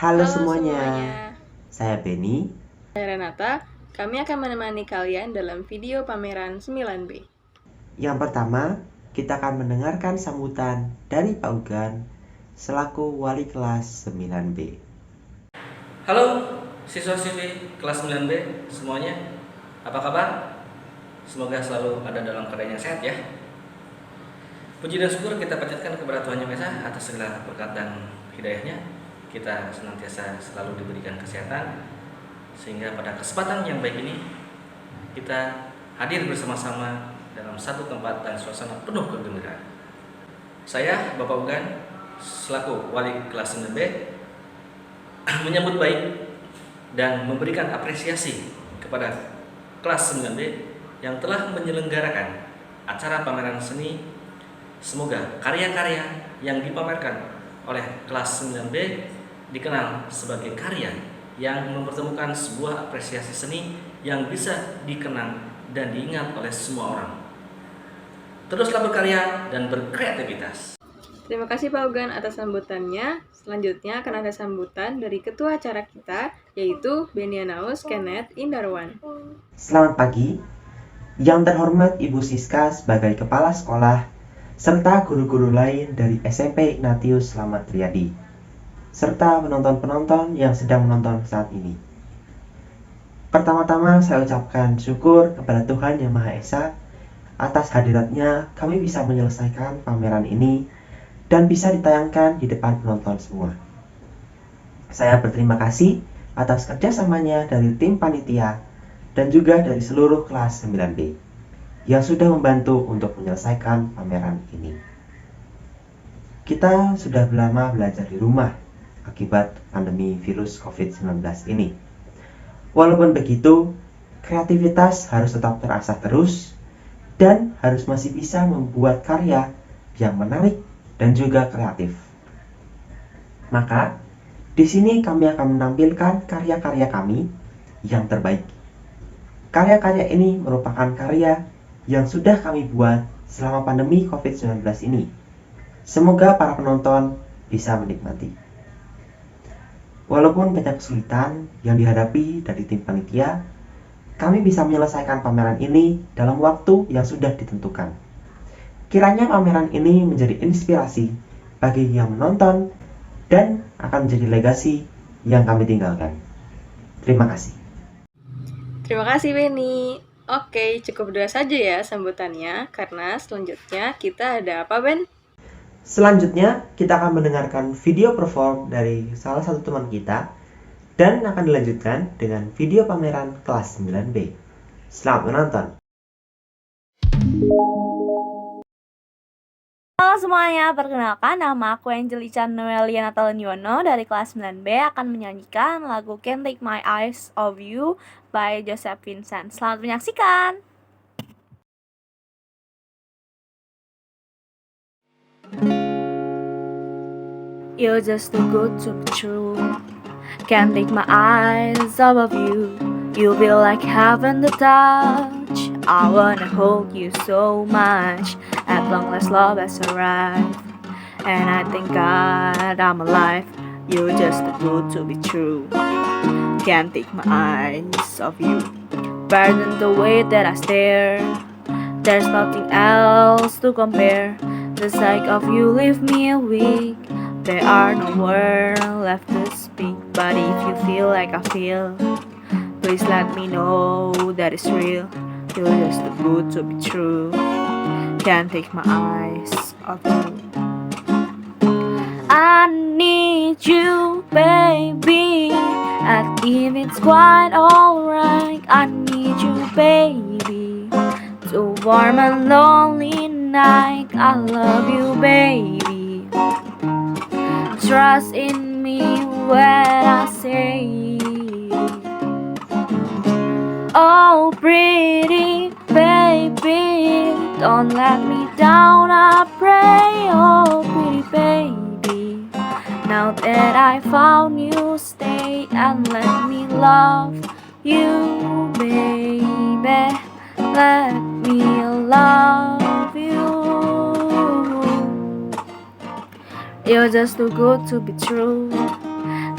Halo Halo semuanya, semuanya, saya Benny. saya Renata. Kami akan menemani kalian dalam video pameran 9B. Yang pertama, kita akan mendengarkan sambutan dari Pak Ugan selaku wali kelas 9B. Halo siswa-siswi kelas 9B semuanya, apa kabar? Semoga selalu ada dalam keadaan yang sehat ya. Puji dan syukur kita panjatkan kepada Tuhan Yang Esa atas segala berkat dan hidayahnya. Kita senantiasa selalu diberikan kesehatan, sehingga pada kesempatan yang baik ini kita hadir bersama-sama dalam satu tempat dan suasana penuh kegembiraan. Saya Bapak Ugan selaku wali kelas 9B menyambut baik dan memberikan apresiasi kepada kelas 9B yang telah menyelenggarakan acara pameran seni. Semoga karya-karya yang dipamerkan oleh kelas 9B dikenal sebagai karya yang mempertemukan sebuah apresiasi seni yang bisa dikenang dan diingat oleh semua orang. Teruslah berkarya dan berkreativitas. Terima kasih Pak Ugan atas sambutannya. Selanjutnya akan ada sambutan dari ketua acara kita, yaitu Benianaus Kenneth Indarwan. Selamat pagi, yang terhormat Ibu Siska sebagai kepala sekolah, serta guru-guru lain dari SMP Ignatius Slamet Riyadi, serta penonton-penonton yang sedang menonton saat ini. Pertama-tama saya ucapkan syukur kepada Tuhan Yang Maha Esa atas hadiratnya kami bisa menyelesaikan pameran ini dan bisa ditayangkan di depan penonton semua. Saya berterima kasih atas kerjasamanya dari tim panitia dan juga dari seluruh kelas 9B yang sudah membantu untuk menyelesaikan pameran ini. Kita sudah lama belajar di rumah akibat pandemi virus COVID-19 ini. Walaupun begitu, kreativitas harus tetap terasah terus dan harus masih bisa membuat karya yang menarik dan juga kreatif. Maka, di sini kami akan menampilkan karya-karya kami yang terbaik. Karya-karya ini merupakan karya yang sudah kami buat selama pandemi COVID-19 ini. Semoga para penonton bisa menikmati. Walaupun banyak kesulitan yang dihadapi dari tim panitia, kami bisa menyelesaikan pameran ini dalam waktu yang sudah ditentukan. Kiranya pameran ini menjadi inspirasi bagi yang menonton dan akan menjadi legasi yang kami tinggalkan. Terima kasih. Terima kasih Benny. Oke, cukup dua saja ya sambutannya, karena selanjutnya kita ada apa Ben? Selanjutnya, kita akan mendengarkan video perform dari salah satu teman kita dan akan dilanjutkan dengan video pameran kelas 9B. Selamat menonton! Halo semuanya, perkenalkan nama aku Angel Ican Noelia Natalenyono dari kelas 9B akan menyanyikan lagu Can't Take My Eyes Off You by Joseph Vincent. Selamat menyaksikan! You're just too good to be true. Can't take my eyes off of you. You feel like heaven to touch. I wanna hold you so much. At long last love has arrived, and I thank God I'm alive. You're just too good to be true. Can't take my eyes off you. Better than the way that I stare. There's nothing else to compare. The sight of you leave me weak. There are no words left to speak. But if you feel like I feel, please let me know that it's real. You're just too good to be true. Can't take my eyes off you. I need you, baby. And if it's quite alright, I need you, baby. To warm a lonely night, I love you, baby. Trust in me when I say, oh pretty baby, don't let me down, I pray. Oh pretty baby, now that I found you, stay and let me love you, baby. Let me love you. You're just too good to be true.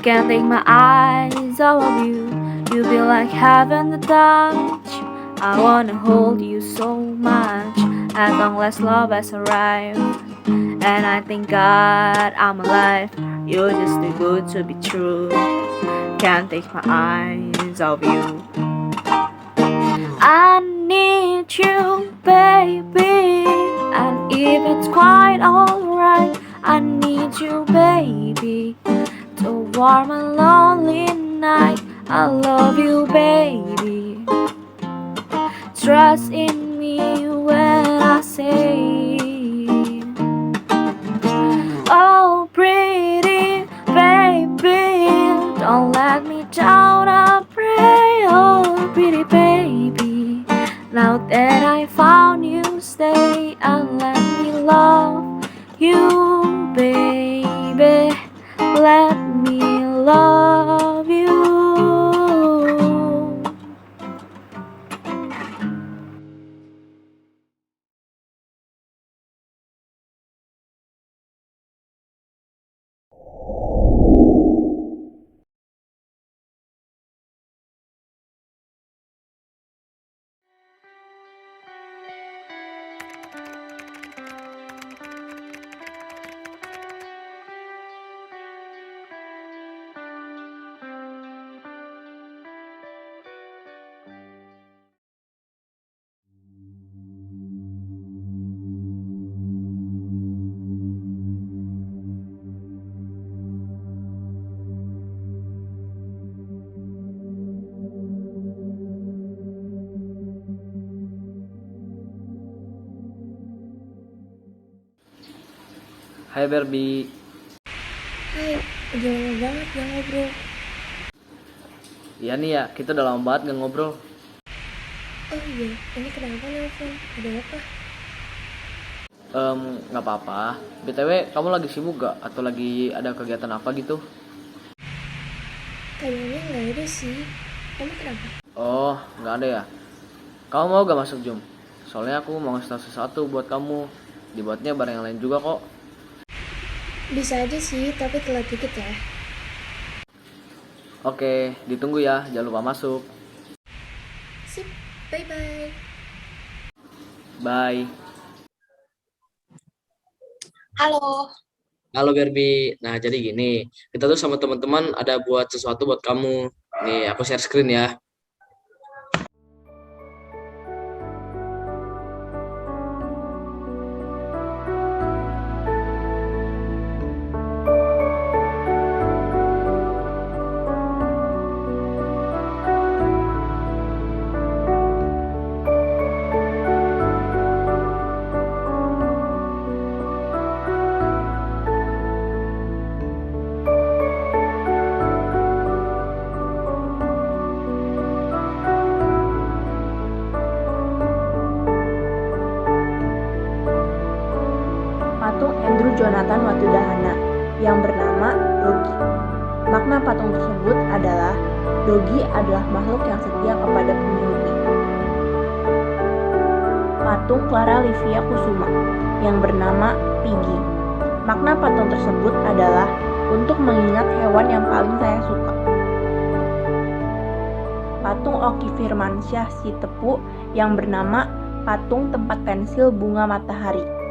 Can't take my eyes off of you. You feel like heaven to touch. I wanna hold you so much as long as love has arrived. And I thank God I'm alive. You're just too good to be true. Can't take my eyes off you. I need you, baby. And if it's quite alright, I need you, baby, to warm a lonely night. I love you, baby. Trust in me when I say, oh, pretty baby, don't let me down, I pray. Oh, pretty baby, now that I found you, stay and let me love you, baby. Let me love you. Hai Barbie. Hai, udah lama banget gak ngobrol. Iya nih ya, kita udah lama banget gak ngobrol. Oh iya, ini kenapa nelfon? Ada apa? Nggak apa-apa. BTW, kamu lagi sibuk gak? Atau lagi ada kegiatan apa gitu? Kayaknya nggak ada sih. Kamu kenapa? Oh, nggak ada ya? Kamu mau gak masuk Zoom? Soalnya aku mau ngasih tau sesuatu buat kamu. Dibuatnya bareng yang lain juga kok. Bisa aja sih, tapi telat dikit ya. Oke, ditunggu ya. Jangan lupa masuk. Sip, bye-bye. Bye. Halo. Halo Barbie. Nah, jadi gini. Kita tuh sama teman-teman ada buat sesuatu buat kamu. Nih, aku share screen ya. Patung Andrew Jonathan Watudahana yang bernama Dogi. Makna patung tersebut adalah Dogi adalah makhluk yang setia kepada pemiliknya. Patung Clara Livia Kusuma yang bernama Piggy. Makna patung tersebut adalah untuk mengingat hewan yang paling saya suka. Patung Oki Firmansyah Sitepu yang bernama Patung Tempat Pensil Bunga Matahari.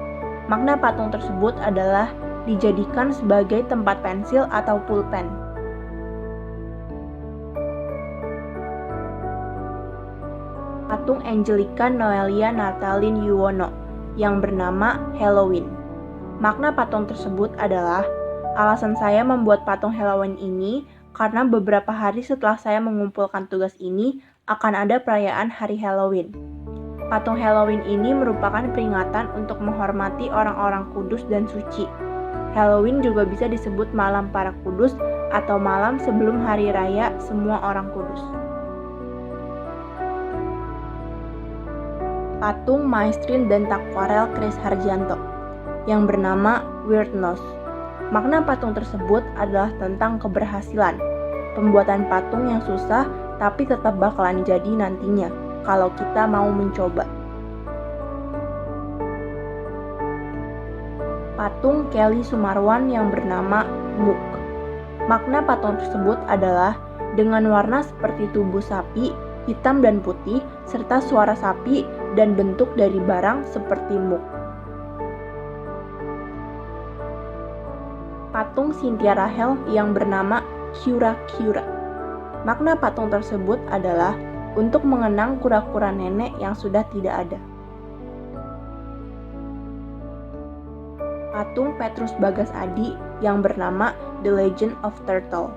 Makna patung tersebut adalah dijadikan sebagai tempat pensil atau pulpen. Patung Angelica Noelia Natalin Yuwono yang bernama Halloween. Makna patung tersebut adalah alasan saya membuat patung Halloween ini karena beberapa hari setelah saya mengumpulkan tugas ini akan ada perayaan hari Halloween. Patung Halloween ini merupakan peringatan untuk menghormati orang-orang kudus dan suci. Halloween juga bisa disebut malam para kudus atau malam sebelum hari raya semua orang kudus. Patung Maestrin dan Takwarel Chris Harjanto yang bernama Weird Nose. Makna patung tersebut adalah tentang keberhasilan. Pembuatan patung yang susah tapi tetap bakalan jadi nantinya kalau kita mau mencoba. Patung Kelly Sumarwan yang bernama Muk. Makna patung tersebut adalah dengan warna seperti tubuh sapi, hitam dan putih, serta suara sapi dan bentuk dari barang seperti muk. Patung Cynthia Rachel yang bernama Cura Cura. Makna patung tersebut adalah untuk mengenang kura-kura nenek yang sudah tidak ada. Patung Petrus Bagas Adi yang bernama The Legend of Turtle.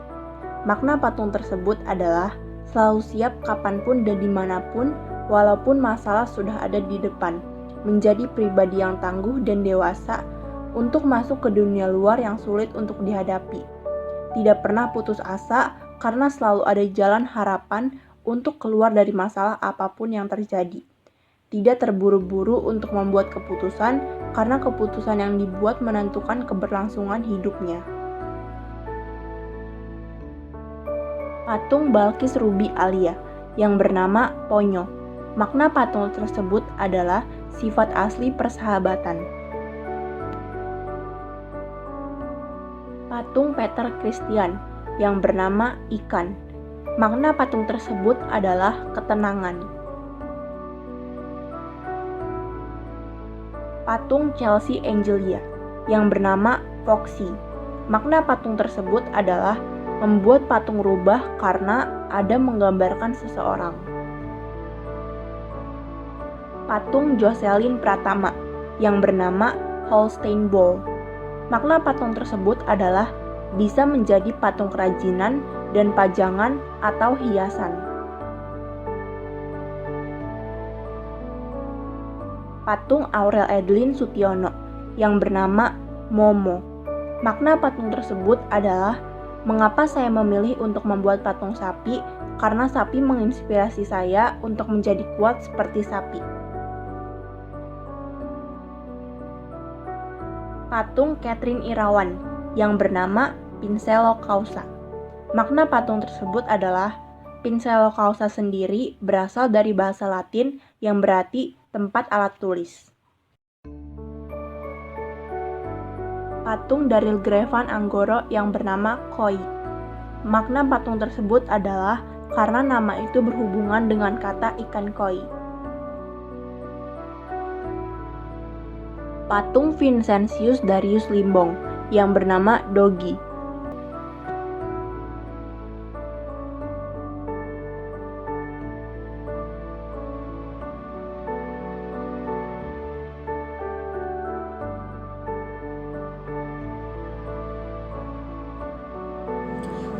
Makna patung tersebut adalah selalu siap kapanpun dan dimanapun, walaupun masalah sudah ada di depan, menjadi pribadi yang tangguh dan dewasa untuk masuk ke dunia luar yang sulit untuk dihadapi. Tidak pernah putus asa karena selalu ada jalan harapan untuk keluar dari masalah apapun yang terjadi. Tidak terburu-buru untuk membuat keputusan karena keputusan yang dibuat menentukan keberlangsungan hidupnya. Patung Balkis Ruby Alia yang bernama Ponyo. Makna patung tersebut adalah sifat asli persahabatan. Patung Peter Christian yang bernama Ikan. Makna patung tersebut adalah ketenangan. Patung Chelsea Angelia yang bernama Foxy. Makna patung tersebut adalah membuat patung rubah karena ada menggambarkan seseorang. Patung Jocelyn Pratama yang bernama Holstein Bull. Makna patung tersebut adalah bisa menjadi patung kerajinan dan pajangan atau hiasan. Patung Aurel Edlin Sutiono yang bernama Momo. Makna patung tersebut adalah mengapa saya memilih untuk membuat patung sapi, karena sapi menginspirasi saya untuk menjadi kuat seperti sapi. Patung Catherine Irawan yang bernama Pincelo Causa. Makna patung tersebut adalah Pincelo Causa sendiri berasal dari bahasa Latin yang berarti tempat alat tulis. Patung Daryl Grevan Anggoro yang bernama Koi. Makna patung tersebut adalah karena nama itu berhubungan dengan kata ikan koi. Patung Vincentius Darius Limbong yang bernama Dogi.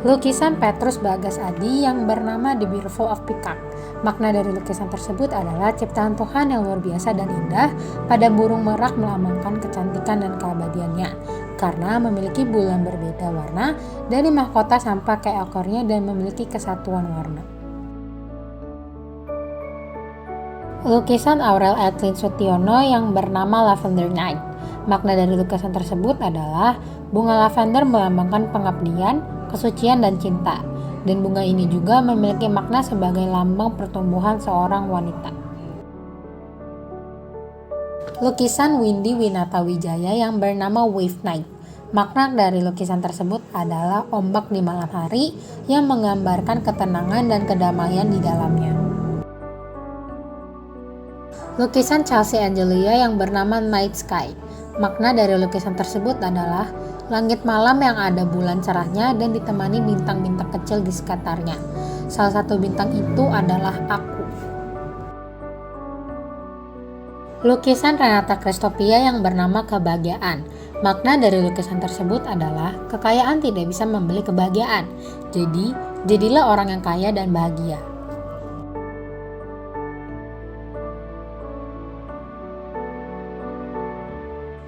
Lukisan Petrus Bagas Adi yang bernama The Beautiful of Peacock. Makna dari lukisan tersebut adalah ciptaan Tuhan yang luar biasa dan indah pada burung merak melambangkan kecantikan dan keabadiannya karena memiliki bulan berbeda warna dari mahkota sampai ke ekornya dan memiliki kesatuan warna. Lukisan Aurel Edlin Sutiono yang bernama Lavender Night. Makna dari lukisan tersebut adalah bunga lavender melambangkan pengabdian, kesucian dan cinta, dan bunga ini juga memiliki makna sebagai lambang pertumbuhan seorang wanita. Lukisan Windy Winata Wijaya yang bernama Wave Night. Makna dari lukisan tersebut adalah ombak di malam hari yang menggambarkan ketenangan dan kedamaian di dalamnya. Lukisan Chelsea Angelia yang bernama Night Sky. Makna dari lukisan tersebut adalah langit malam yang ada bulan cerahnya dan ditemani bintang-bintang kecil di sekitarnya. Salah satu bintang itu adalah aku. Lukisan Renata Christopia yang bernama Kebahagiaan. Makna dari lukisan tersebut adalah kekayaan tidak bisa membeli kebahagiaan. Jadi, jadilah orang yang kaya dan bahagia.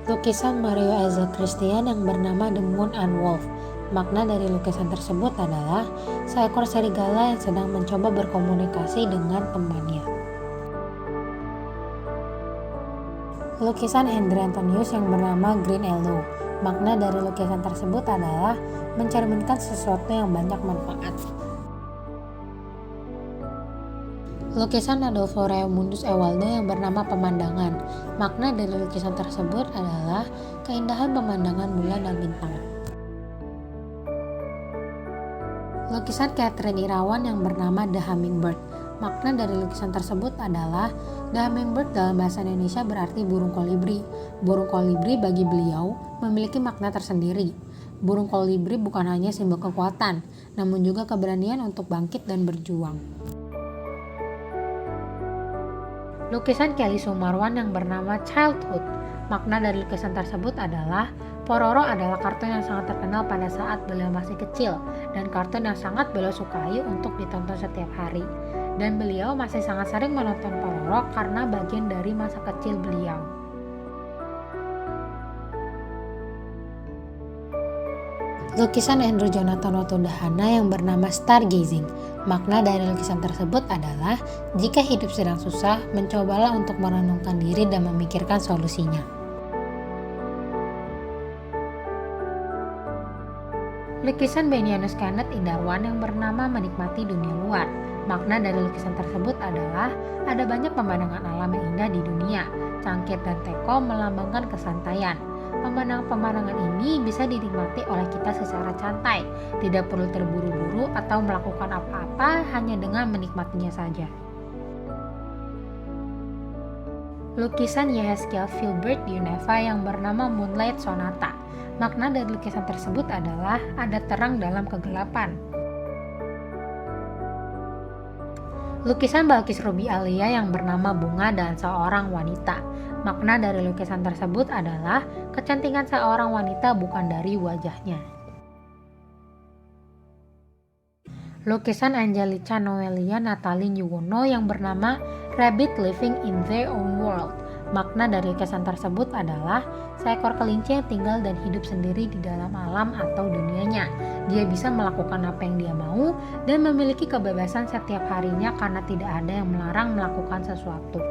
Lukisan Mario Eza Christian yang bernama The Moon and Wolf. Makna dari lukisan tersebut adalah seekor serigala yang sedang mencoba berkomunikasi dengan temannya. Lukisan Hendry Antonius yang bernama Green Yellow. Makna dari lukisan tersebut adalah mencerminkan sesuatu yang banyak manfaat. Lukisan Adolfo Raimundus Ewaldo yang bernama Pemandangan. Makna dari lukisan tersebut adalah keindahan pemandangan bulan dan bintang. Lukisan Catherine Irawan yang bernama The Hummingbird. Makna dari lukisan tersebut adalah The Hummingbird dalam bahasa Indonesia berarti burung kolibri. Burung kolibri bagi beliau memiliki makna tersendiri. Burung kolibri bukan hanya simbol kekuatan, namun juga keberanian untuk bangkit dan berjuang. Lukisan Kelly Sumarwan yang bernama Childhood. Makna dari lukisan tersebut adalah Pororo adalah kartun yang sangat terkenal pada saat beliau masih kecil dan kartun yang sangat beliau sukai untuk ditonton setiap hari. Dan beliau masih sangat sering menonton Pororo karena bagian dari masa kecil beliau. Lukisan Andrew Jonathan Watudahana yang bernama Stargazing. Makna dari lukisan tersebut adalah jika hidup sedang susah, mencobalah untuk merenungkan diri dan memikirkan solusinya. Lukisan Benyanus Kenneth Indarwan yang bernama Menikmati Dunia Luar. Makna dari lukisan tersebut adalah ada banyak pemandangan alam yang indah di dunia. Cangkir dan teko melambangkan kesantaian. Pemandangan-pemandangan ini bisa dinikmati oleh kita secara santai, tidak perlu terburu-buru atau melakukan apa-apa, hanya dengan menikmatinya saja. Lukisan Yehezkiel Filbert Yuneva yang bernama Moonlight Sonata. Makna dari lukisan tersebut adalah ada terang dalam kegelapan. Lukisan Balkis Ruby Alia yang bernama Bunga dan Seorang Wanita. Makna dari lukisan tersebut adalah kecantikan seorang wanita bukan dari wajahnya. Lukisan Angelica Noelia Natalin Yuwono yang bernama Rabbit Living in Their Own World. Makna dari lukisan tersebut adalah seekor kelinci yang tinggal dan hidup sendiri di dalam alam atau dunianya. Dia bisa melakukan apa yang dia mau dan memiliki kebebasan setiap harinya karena tidak ada yang melarang melakukan sesuatu.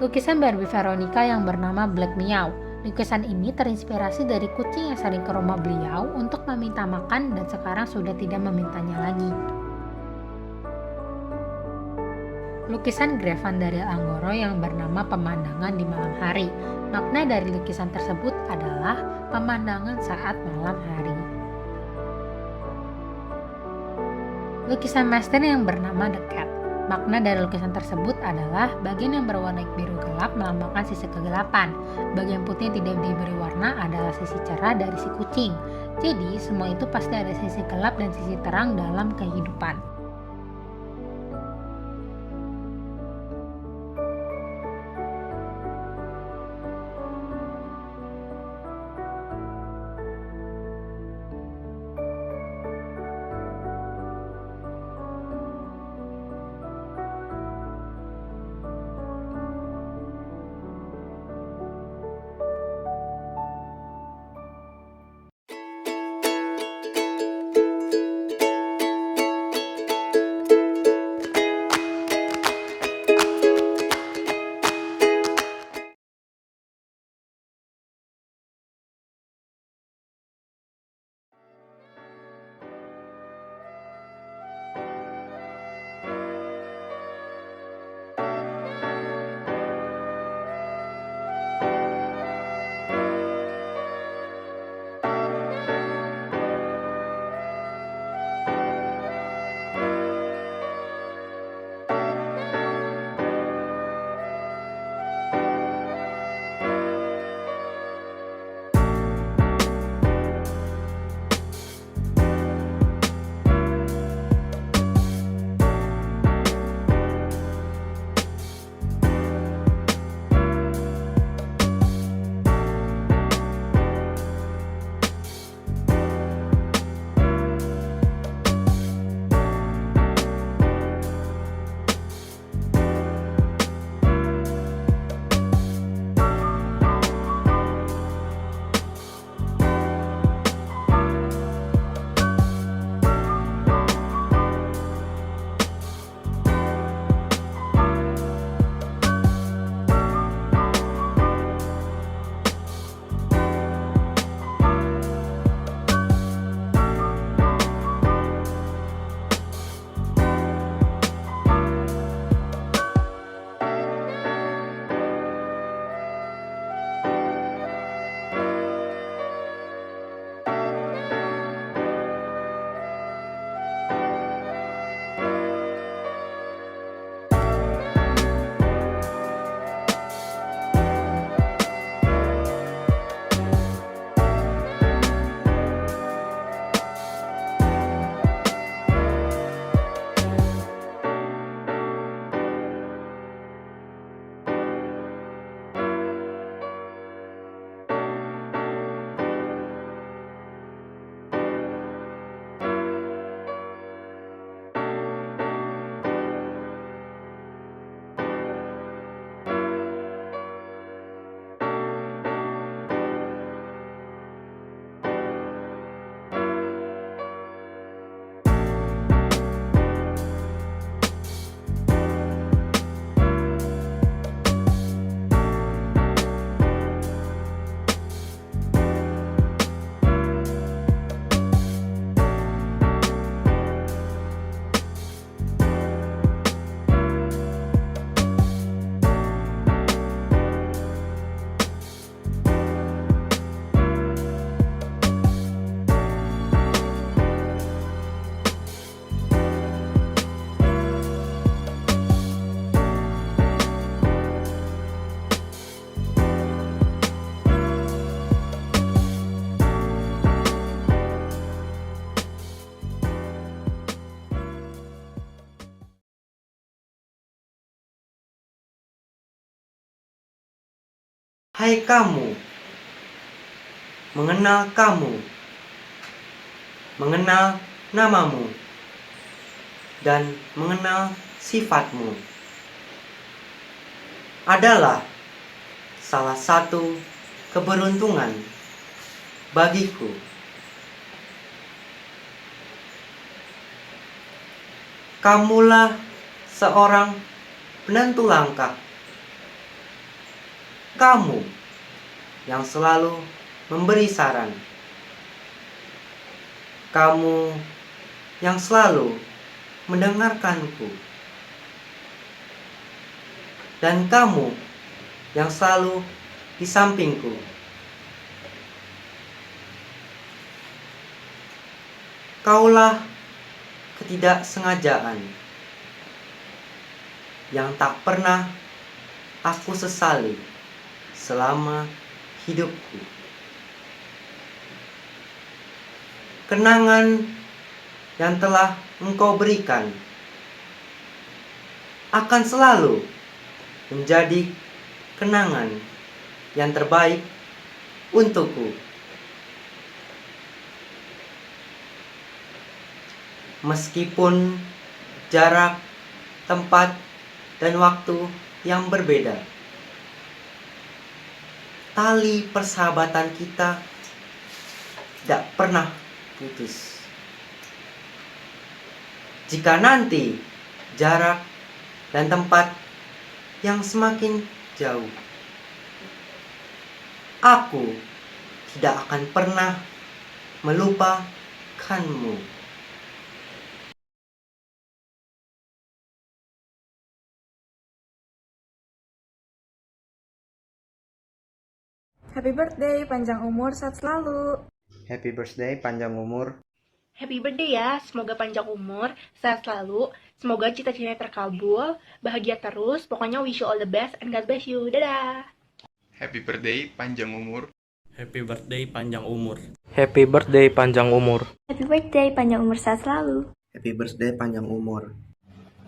Lukisan Barbie Veronica yang bernama Black Meow. Lukisan ini terinspirasi dari kucing yang sering ke rumah beliau untuk meminta makan dan sekarang sudah tidak memintanya lagi. Lukisan Grevan Daryl Anggoro yang bernama Pemandangan di Malam Hari. Makna dari lukisan tersebut adalah pemandangan saat malam hari. Lukisan Master yang bernama The Cat. Makna dari lukisan tersebut adalah bagian yang berwarna biru gelap melambangkan sisi kegelapan. Bagian putih yang tidak diberi warna adalah sisi cerah dari si kucing. Jadi semua itu pasti ada sisi gelap dan sisi terang dalam kehidupan. Hai kamu, mengenal kamu, mengenal namamu, dan mengenal sifatmu adalah salah satu keberuntungan bagiku. Kamulah seorang penentu langkah. Kamu yang selalu memberi saran. Kamu yang selalu mendengarkanku. Dan kamu yang selalu di sampingku. Kaulah ketidaksengajaan yang tak pernah aku sesali selama hidupku. Kenangan yang telah engkau berikan akan selalu menjadi kenangan yang terbaik untukku. Meskipun jarak, tempat, dan waktu yang berbeda, tali persahabatan kita tidak pernah putus. Jika nanti jarak dan tempat yang semakin jauh, aku tidak akan pernah melupakanmu. Happy birthday, panjang umur, sehat selalu. Happy birthday, panjang umur. Happy birthday ya, semoga panjang umur, sehat selalu, semoga cita-citanya terkabul, bahagia terus, pokoknya wish you all the best and God bless you. Dadah! Happy birthday, panjang umur. Happy birthday panjang umur. Happy birthday panjang umur. Happy birthday, panjang umur, sehat selalu. Happy birthday, panjang umur.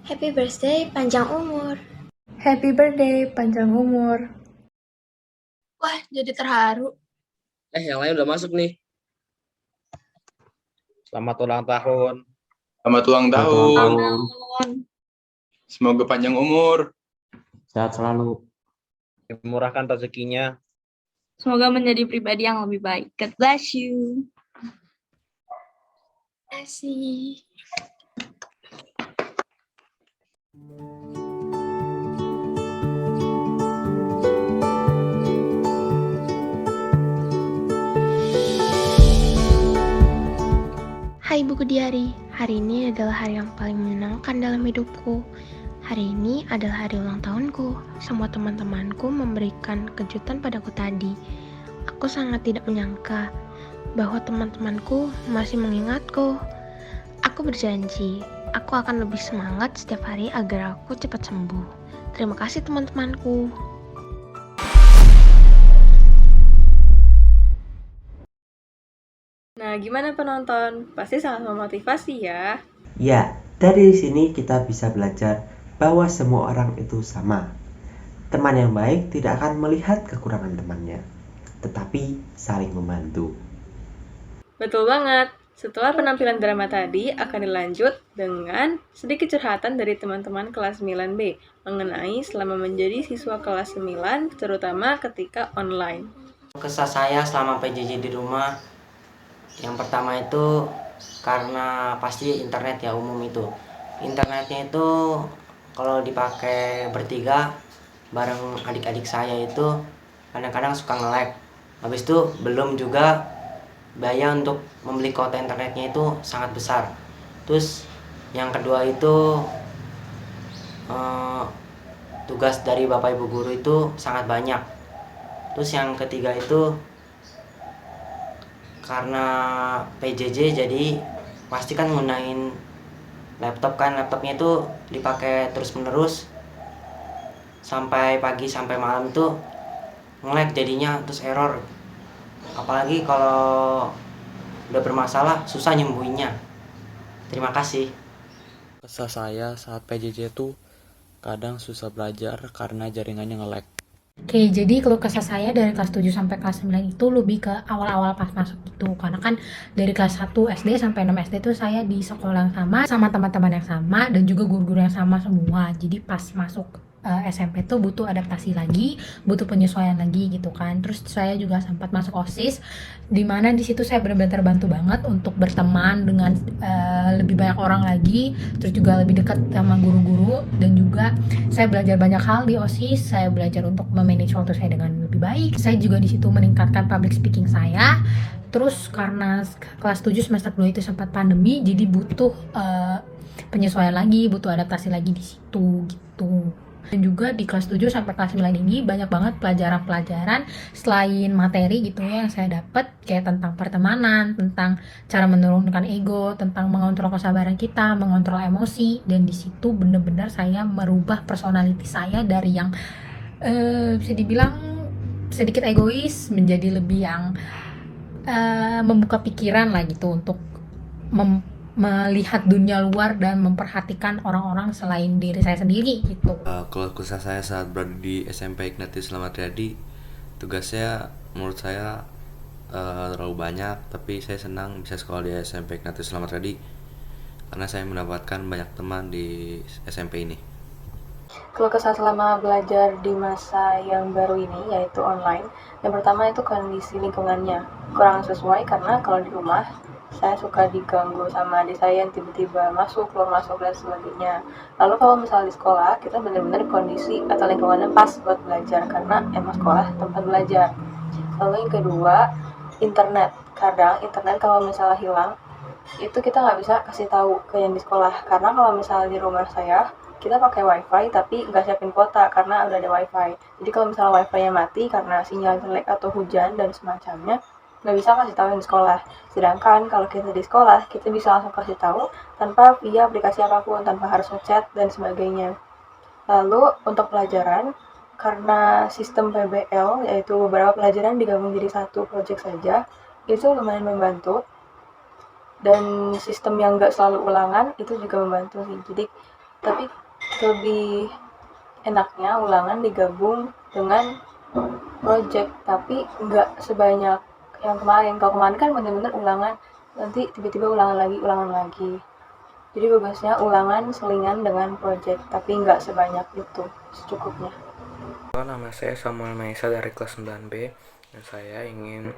Happy birthday, panjang umur. Happy birthday, panjang umur. Wah, jadi terharu. Yang lain udah masuk nih. Selamat ulang tahun. Selamat ulang tahun. Semoga panjang umur. Sehat selalu. Dimurahkan rezekinya. Semoga menjadi pribadi yang lebih baik. God bless you. Terima kasih. Hai buku diari, hari ini adalah hari yang paling menyenangkan dalam hidupku. Hari ini adalah hari ulang tahunku. Semua teman-temanku memberikan kejutan padaku tadi. Aku sangat tidak menyangka bahwa teman-temanku masih mengingatku. Aku berjanji, aku akan lebih semangat setiap hari agar aku cepat sembuh. Terima kasih teman-temanku. Nah, gimana penonton? Pasti sangat memotivasi ya. Ya, dari sini kita bisa belajar bahwa semua orang itu sama. Teman yang baik tidak akan melihat kekurangan temannya, tetapi saling membantu. Betul banget. Setelah penampilan drama tadi, akan dilanjut dengan sedikit curhatan dari teman-teman kelas 9B mengenai selama menjadi siswa kelas 9, terutama ketika online. Kesah saya selama PJJ di rumah, yang pertama itu karena pasti internet ya, umum itu. Internetnya itu kalau dipakai bertiga bareng adik-adik saya itu kadang-kadang suka nge-lag. Habis itu belum juga biaya untuk membeli kuota internetnya itu sangat besar. Terus yang kedua itu tugas dari Bapak Ibu guru itu sangat banyak. Terus yang ketiga itu karena PJJ jadi pasti kan nggunain laptop kan, laptopnya itu dipakai terus menerus sampai pagi sampai malam itu nge-lag jadinya, terus error. Apalagi kalau udah bermasalah susah nyembuhinnya. Terima kasih. Kesah saya saat PJJ tuh kadang susah belajar karena jaringannya nge-lag. Oke, jadi keluh kesah saya dari kelas 7 sampai kelas 9 itu lebih ke awal-awal pas masuk itu. Karena kan dari kelas 1 SD sampai 6 SD itu saya di sekolah yang sama teman-teman yang sama, dan juga guru-guru yang sama semua. Jadi pas masuk SMP tuh butuh adaptasi lagi, butuh penyesuaian lagi gitu kan. Terus saya juga sempat masuk OSIS, dimana di situ saya benar-benar terbantu banget untuk berteman dengan lebih banyak orang lagi, terus juga lebih dekat sama guru-guru, dan juga saya belajar banyak hal di OSIS. Saya belajar untuk memanage waktu saya dengan lebih baik. Saya juga di situ meningkatkan public speaking saya. Terus karena kelas 7 semester 2 itu sempat pandemi, jadi butuh penyesuaian lagi, butuh adaptasi lagi di situ gitu. Dan juga di kelas 7 sampai kelas 9 ini banyak banget pelajaran-pelajaran selain materi gitu ya yang saya dapat, kayak tentang pertemanan, tentang cara menurunkan ego, tentang mengontrol kesabaran kita, mengontrol emosi. Dan di situ bener-bener saya merubah personality saya dari yang bisa dibilang sedikit egois menjadi lebih yang membuka pikiran lah gitu, untuk melihat dunia luar dan memperhatikan orang-orang selain diri saya sendiri gitu. Kalau kesah saya saat berada di SMP Ignatius Slamet Riyadi, tugasnya menurut saya terlalu banyak, tapi saya senang bisa sekolah di SMP Ignatius Slamet Riyadi karena saya mendapatkan banyak teman di SMP ini. Keluh kesah selama belajar di masa yang baru ini, yaitu online. Yang pertama itu kondisi lingkungannya kurang sesuai, karena kalau di rumah saya suka diganggu sama adik saya yang tiba-tiba masuk, keluar masuk, dan sebagainya. Lalu kalau misalnya di sekolah, kita benar-benar kondisi atau lingkungannya pas buat belajar, karena emang sekolah tempat belajar. Lalu yang kedua, internet. Kadang internet kalau misalnya hilang, itu kita nggak bisa kasih tahu ke yang di sekolah. Karena kalau misalnya di rumah saya, kita pakai wifi tapi nggak siapin kuota karena udah ada wifi. Jadi kalau misalnya wifi-nya mati karena sinyal jelek atau hujan dan semacamnya, nggak bisa kasih tahu yang di sekolah. Sedangkan kalau kita di sekolah, kita bisa langsung kasih tahu tanpa via aplikasi apapun, tanpa harus ngechat dan sebagainya. Lalu untuk pelajaran, karena sistem PBL, yaitu beberapa pelajaran digabung jadi satu project saja, itu lumayan membantu. Dan sistem yang nggak selalu ulangan itu juga membantu sih. Jadi tapi lebih enaknya ulangan digabung dengan project, tapi nggak sebanyak yang kemarin. Kalau kemarin kan benar-benar ulangan, nanti tiba-tiba ulangan lagi. Jadi bagusnya ulangan selingan dengan project, tapi nggak sebanyak itu, secukupnya. Nama saya Samuel Maisa dari kelas 9B, dan saya ingin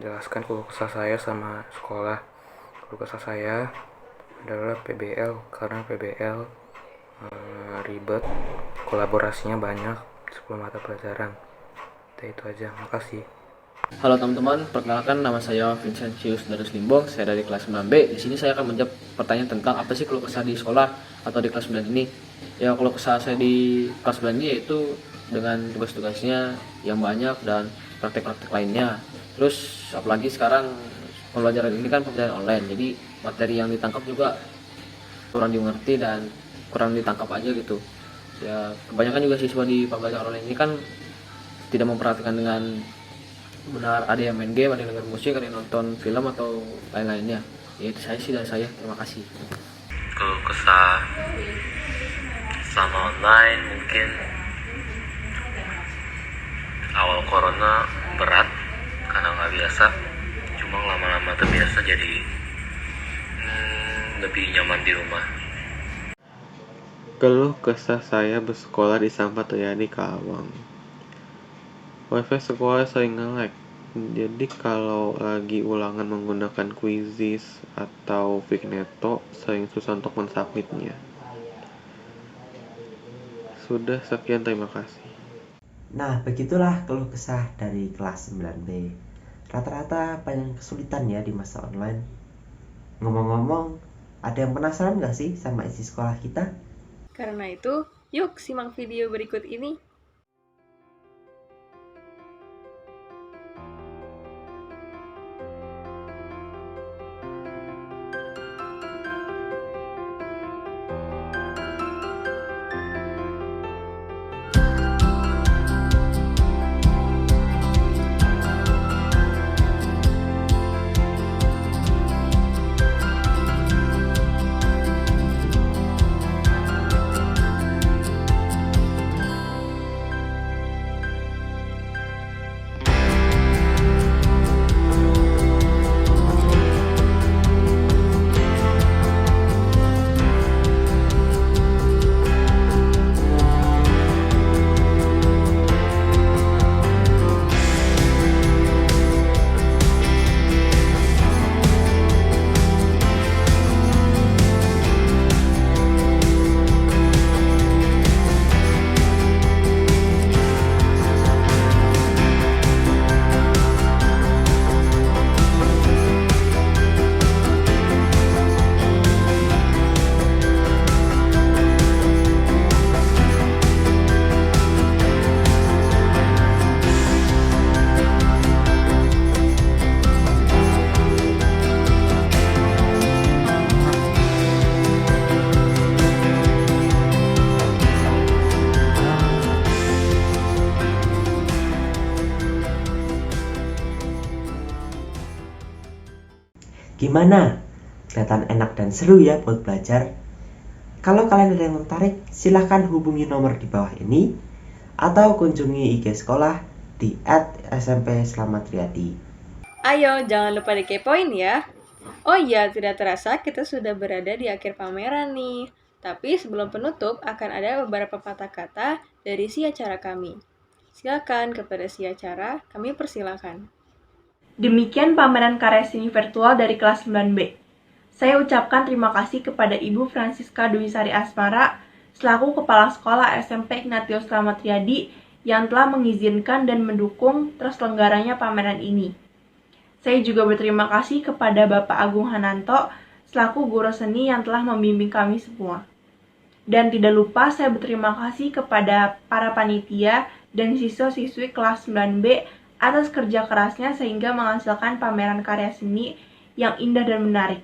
jelaskan keluh kesah saya sama sekolah. Keluh kesah saya adalah PBL, karena PBL ribet, kolaborasinya banyak, 10 mata pelajaran. Itu aja, makasih. Halo teman-teman, perkenalkan nama saya Vincentius Darus Limbong, saya dari kelas 9B. Di sini saya akan menjawab pertanyaan tentang apa sih keluh kesah di sekolah atau di kelas 9 ini. Ya, keluh kesah saya di kelas 9 ini yaitu dengan tugas-tugasnya yang banyak dan praktek-praktek lainnya. Terus apalagi sekarang pembelajaran ini kan pembelajaran online, jadi materi yang ditangkap juga kurang dimengerti dan kurang ditangkap aja gitu. Ya, kebanyakan juga siswa di pembelajaran online ini kan tidak memperhatikan dengan benar, ada yang main game, ada yang dengar musik, ada yang nonton film atau lain-lainnya. Ya itu saya sih dari saya, terima kasih. Keluh kesah selama online mungkin awal corona berat karena nggak biasa, cuma lama-lama terbiasa jadi lebih nyaman di rumah. Keluh kesah saya bersekolah di Sampat Riyadi Karawang. Wifi sekolah sering nge-lag, jadi kalau lagi ulangan menggunakan Quizizz atau Vigneto sering susah untuk mensubmitnya. Sudah, sekian, terima kasih. Nah, begitulah keluh kesah dari kelas 9B. Rata-rata banyak kesulitan ya di masa online. Ngomong-ngomong, ada yang penasaran gak sih sama isi sekolah kita? Karena itu, yuk simak video berikut ini. Gimana? Kelihatan enak dan seru ya buat belajar? Kalau kalian ada yang tertarik, silahkan hubungi nomor di bawah ini atau kunjungi IG sekolah di @smp_slamet_riyadi. Ayo, jangan lupa dikepoin ya. Oh iya, tidak terasa kita sudah berada di akhir pameran nih. Tapi sebelum penutup, akan ada beberapa patah kata dari si acara kami. Silakan kepada si acara, kami persilakan. Demikian pameran karya seni virtual dari kelas 9B. Saya ucapkan terima kasih kepada Ibu Francisca Dwi Sari Asmara selaku Kepala Sekolah SMP Ignatius Slamet Riyadi yang telah mengizinkan dan mendukung terselenggaranya pameran ini. Saya juga berterima kasih kepada Bapak Agung Hananto selaku guru seni yang telah membimbing kami semua. Dan tidak lupa saya berterima kasih kepada para panitia dan siswa-siswi kelas 9B atas kerja kerasnya sehingga menghasilkan pameran karya seni yang indah dan menarik.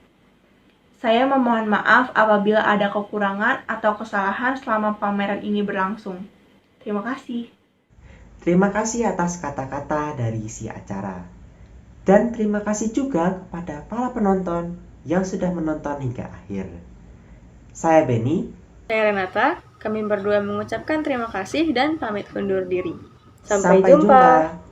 Saya memohon maaf apabila ada kekurangan atau kesalahan selama pameran ini berlangsung. Terima kasih. Terima kasih atas kata-kata dari si acara. Dan terima kasih juga kepada para penonton yang sudah menonton hingga akhir. Saya Benny. Saya Renata. Kami berdua mengucapkan terima kasih dan pamit undur diri. Sampai jumpa.